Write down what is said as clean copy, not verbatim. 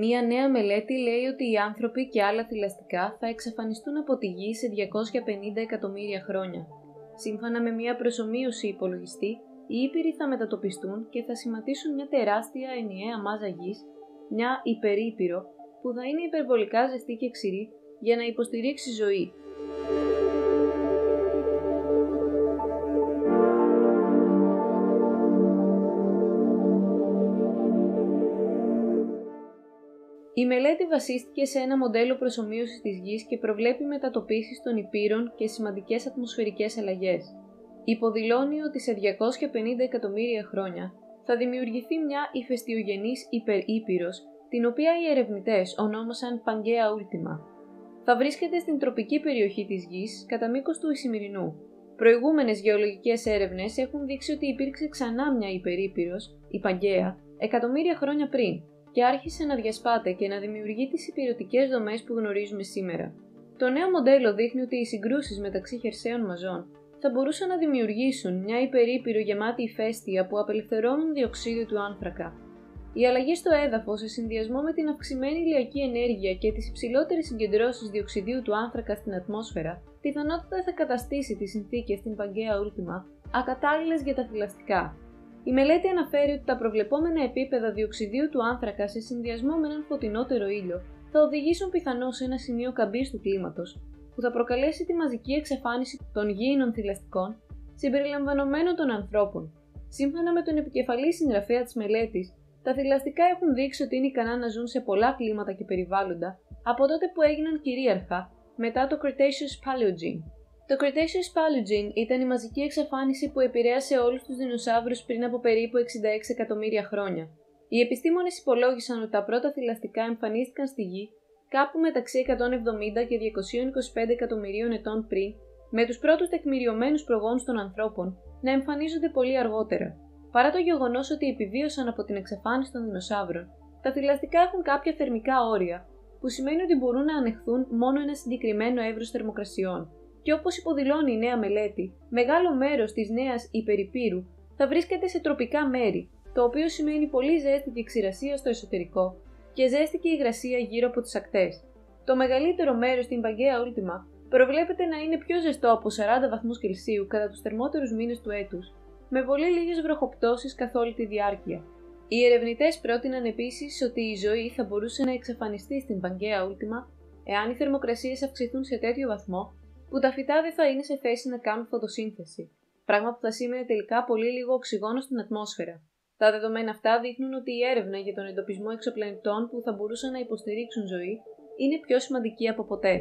Μία νέα μελέτη λέει ότι οι άνθρωποι και άλλα θηλαστικά θα εξαφανιστούν από τη Γη σε 250 εκατομμύρια χρόνια. Σύμφωνα με μία προσομοίωση υπολογιστή, οι ήπειροι θα μετατοπιστούν και θα σχηματίσουν μια τεράστια ενιαία μάζα Γης, μια υπερήπειρο, που θα είναι υπερβολικά ζεστή και ξηρή για να υποστηρίξει ζωή. Η μελέτη βασίστηκε σε ένα μοντέλο προσομοίωσης της Γης και προβλέπει μετατοπίσεις των υπήρων και σημαντικές ατμοσφαιρικές αλλαγές. Υποδηλώνει ότι σε 250 εκατομμύρια χρόνια θα δημιουργηθεί μια ηφαιστειογενής υπερήπειρος, την οποία οι ερευνητές ονόμασαν Παγκαία Ultima. Θα βρίσκεται στην τροπική περιοχή της Γης, κατά μήκος του Ισημερινού. Προηγούμενες γεωλογικές έρευνες έχουν δείξει ότι υπήρξε ξανά μια υπερήπειρος, η Παγκαία, εκατομμύρια χρόνια πριν, και άρχισε να διασπάται και να δημιουργεί τις υπηρετικές δομές που γνωρίζουμε σήμερα. Το νέο μοντέλο δείχνει ότι οι συγκρούσεις μεταξύ χερσαίων μαζών θα μπορούσαν να δημιουργήσουν μια υπερήπειρο γεμάτη ηφαίστεια που απελευθερώνουν διοξείδιο του άνθρακα. Η αλλαγή στο έδαφος, σε συνδυασμό με την αυξημένη ηλιακή ενέργεια και τις υψηλότερες συγκεντρώσεις διοξειδίου του άνθρακα στην ατμόσφαιρα, πιθανότατα θα καταστήσει τις συνθήκες στην Παγκαία Ultima ακατάλληλες για τα θηλαστικά. Η μελέτη αναφέρει ότι τα προβλεπόμενα επίπεδα διοξειδίου του άνθρακα σε συνδυασμό με έναν φωτεινότερο ήλιο θα οδηγήσουν πιθανώς σε ένα σημείο καμπής του κλίματος, που θα προκαλέσει τη μαζική εξαφάνιση των γήινων θηλαστικών, συμπεριλαμβανομένων των ανθρώπων. Σύμφωνα με τον επικεφαλή συγγραφέα της μελέτης, τα θηλαστικά έχουν δείξει ότι είναι ικανά να ζουν σε πολλά κλίματα και περιβάλλοντα από τότε που έγιναν κυρίαρχα μετά το Cretaceous Paleogene. Το Cretaceous Paleogene ήταν η μαζική εξαφάνιση που επηρέασε όλους τους δεινοσαύρους πριν από περίπου 66 εκατομμύρια χρόνια. Οι επιστήμονες υπολόγισαν ότι τα πρώτα θηλαστικά εμφανίστηκαν στη Γη κάπου μεταξύ 170 και 225 εκατομμυρίων ετών πριν, με τους πρώτους τεκμηριωμένους προγόνους των ανθρώπων να εμφανίζονται πολύ αργότερα. Παρά το γεγονός ότι επιβίωσαν από την εξαφάνιση των δεινοσαύρων, τα θηλαστικά έχουν κάποια θερμικά όρια, που σημαίνει ότι μπορούν να ανεχθούν μόνο ένα συγκεκριμένο εύρος θερμοκρασιών. Και όπως υποδηλώνει η νέα μελέτη, μεγάλο μέρος της νέας υπερηπείρου θα βρίσκεται σε τροπικά μέρη, το οποίο σημαίνει πολύ ζέστη και ξηρασία στο εσωτερικό και ζέστη και υγρασία γύρω από τις ακτές. Το μεγαλύτερο μέρος στην Παγκαία Ultima προβλέπεται να είναι πιο ζεστό από 40 βαθμούς Κελσίου κατά τους θερμότερους μήνες του έτους, με πολύ λίγες βροχοπτώσεις καθ' όλη τη διάρκεια. Οι ερευνητές πρότειναν επίσης ότι η ζωή θα μπορούσε να εξαφανιστεί στην Παγκαία Ultima εάν οι θερμοκρασίες αυξηθούν σε τέτοιο βαθμό που τα φυτά δεν θα είναι σε θέση να κάνουν φωτοσύνθεση, πράγμα που θα σήμαινε τελικά πολύ λίγο οξυγόνο στην ατμόσφαιρα. Τα δεδομένα αυτά δείχνουν ότι η έρευνα για τον εντοπισμό εξωπλανητών που θα μπορούσαν να υποστηρίξουν ζωή είναι πιο σημαντική από ποτέ.